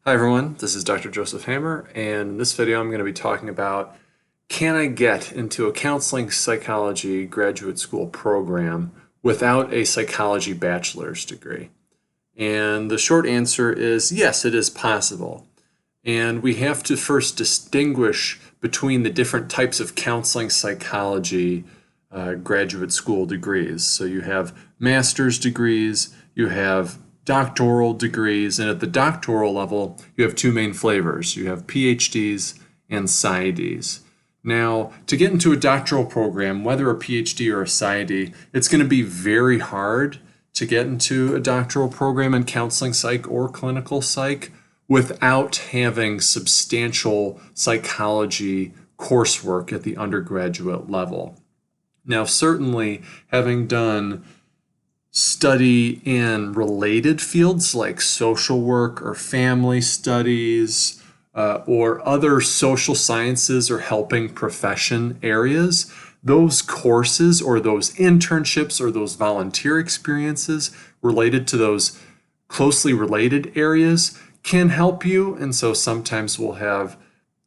Hi everyone, this is Dr. Joseph Hammer, and in this video I'm going to be talking about can I get into a counseling psychology graduate school program without a psychology bachelor's degree? And the short answer is yes, it is possible. And we have to first distinguish between the different types of counseling psychology graduate school degrees. So you have master's degrees, you have doctoral degrees, and at the doctoral level, you have two main flavors. You have PhDs and PsyDs. Now, to get into a doctoral program, whether a PhD or a PsyD, it's going to be very hard to get into a doctoral program in counseling psych or clinical psych without having substantial psychology coursework at the undergraduate level. Now, certainly, having done study in related fields like social work or family studies or other social sciences or helping profession areas, those courses or those internships or those volunteer experiences related to those closely related areas can help you. And so sometimes we'll have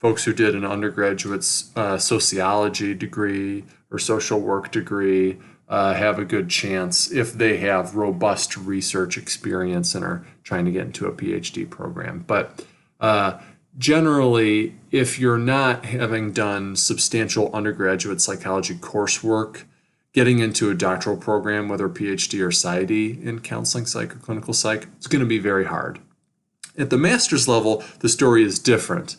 folks who did an undergraduate sociology degree or social work degree have a good chance if they have robust research experience and are trying to get into a PhD program. But generally, if you're not having done substantial undergraduate psychology coursework, getting into a doctoral program, whether PhD or PsyD in counseling psych or clinical psych, it's going to be very hard. At the master's level, the story is different.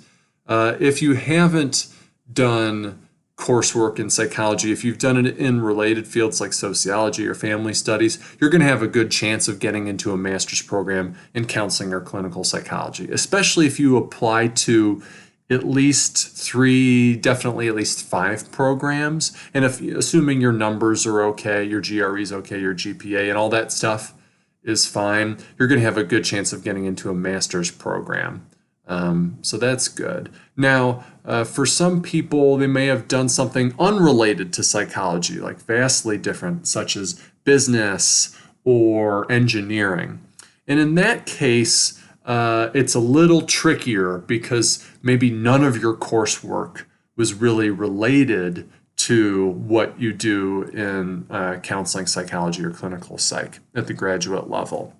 If you haven't done coursework in psychology, if you've done it in related fields like sociology or family studies, you're going to have a good chance of getting into a master's program in counseling or clinical psychology, especially if you apply to at least 3, definitely at least 5 programs. And if assuming your numbers are okay, your GRE is okay, your GPA and all that stuff is fine, you're going to have a good chance of getting into a master's program. So that's good. Now, for some people, they may have done something unrelated to psychology, like vastly different, such as business or engineering. And in that case, it's a little trickier because maybe none of your coursework was really related to what you do in counseling psychology or clinical psych at the graduate level.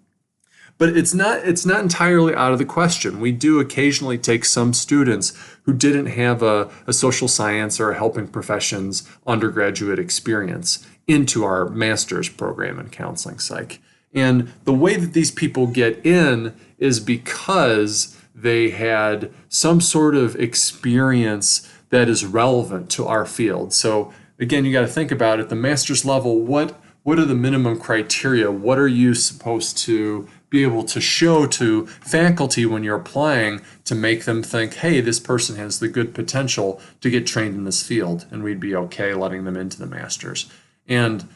But it's not entirely out of the question. We do occasionally take some students who didn't have a social science or a helping professions undergraduate experience into our master's program in counseling psych. And the way that these people get in is because they had some sort of experience that is relevant to our field. So again, you got to think about at the master's level, what are the minimum criteria? What are you supposed to be able to show to faculty when you're applying to make them think, hey, this person has the good potential to get trained in this field, and we'd be okay letting them into the master's. And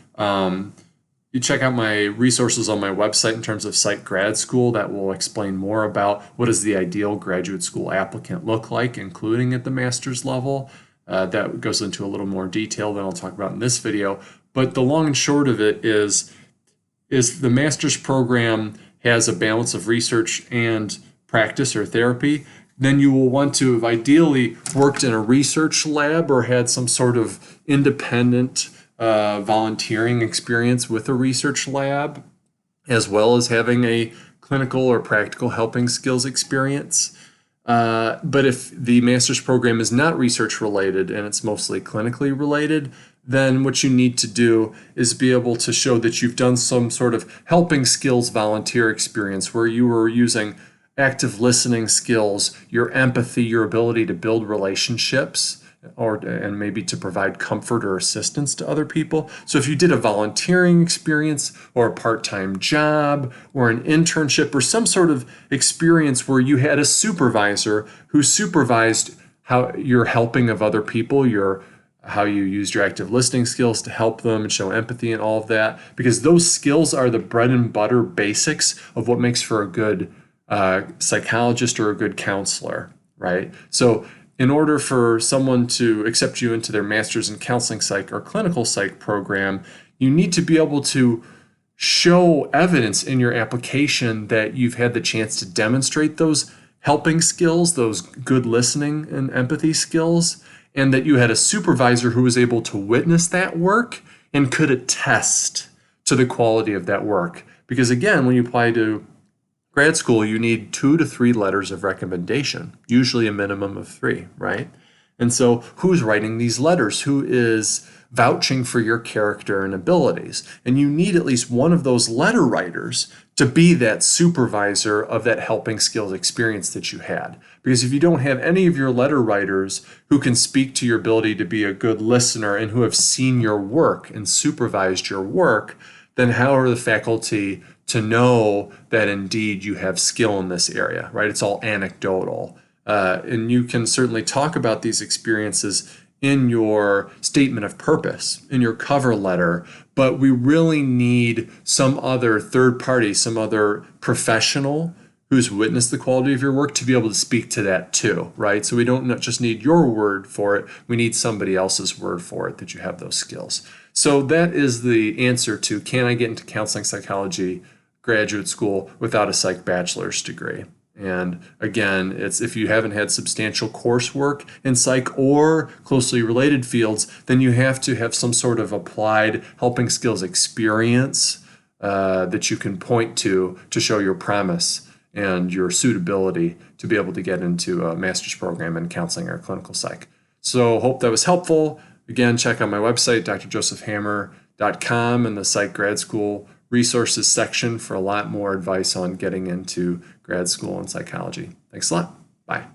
you check out my resources on my website in terms of Psych Grad School that will explain more about what does the ideal graduate school applicant look like, including at the master's level. That goes into a little more detail than I'll talk about in this video. But the long and short of it is the master's program has a balance of research and practice or therapy. Then you will want to have ideally worked in a research lab or had some sort of independent volunteering experience with a research lab, as well as having a clinical or practical helping skills experience. But if the master's program is not research related and it's mostly clinically related, then what you need to do is be able to show that you've done some sort of helping skills volunteer experience where you were using active listening skills, your empathy, your ability to build relationships, and maybe to provide comfort or assistance to other people. So if you did a volunteering experience or a part-time job or an internship or some sort of experience where you had a supervisor who supervised how your helping of other people, how you used your active listening skills to help them and show empathy and all of that, because those skills are the bread and butter basics of what makes for a good psychologist or a good counselor, right? So in order for someone to accept you into their master's in counseling psych or clinical psych program, you need to be able to show evidence in your application that you've had the chance to demonstrate those helping skills, those good listening and empathy skills, and that you had a supervisor who was able to witness that work and could attest to the quality of that work. Because again, when you apply to grad school, you need 2 to 3 letters of recommendation, usually a minimum of 3, right? And so who's writing these letters? Who is vouching for your character and abilities? And you need at least one of those letter writers to be that supervisor of that helping skills experience that you had. Because if you don't have any of your letter writers who can speak to your ability to be a good listener and who have seen your work and supervised your work, then how are the faculty to know that indeed you have skill in this area, right? It's all anecdotal. And you can certainly talk about these experiences in your statement of purpose, in your cover letter, but we really need some other third party, some other professional who's witnessed the quality of your work to be able to speak to that too, right? So we don't just need your word for it, we need somebody else's word for it that you have those skills. So that is the answer to, can I get into counseling psychology graduate school without a psych bachelor's degree? And again, it's if you haven't had substantial coursework in psych or closely related fields, then you have to have some sort of applied helping skills experience that you can point to show your promise and your suitability to be able to get into a master's program in counseling or clinical psych. So hope that was helpful. Again, check out my website, drjosephhammer.com, and the Psych Grad School resources section for a lot more advice on getting into grad school in psychology. Thanks a lot. Bye.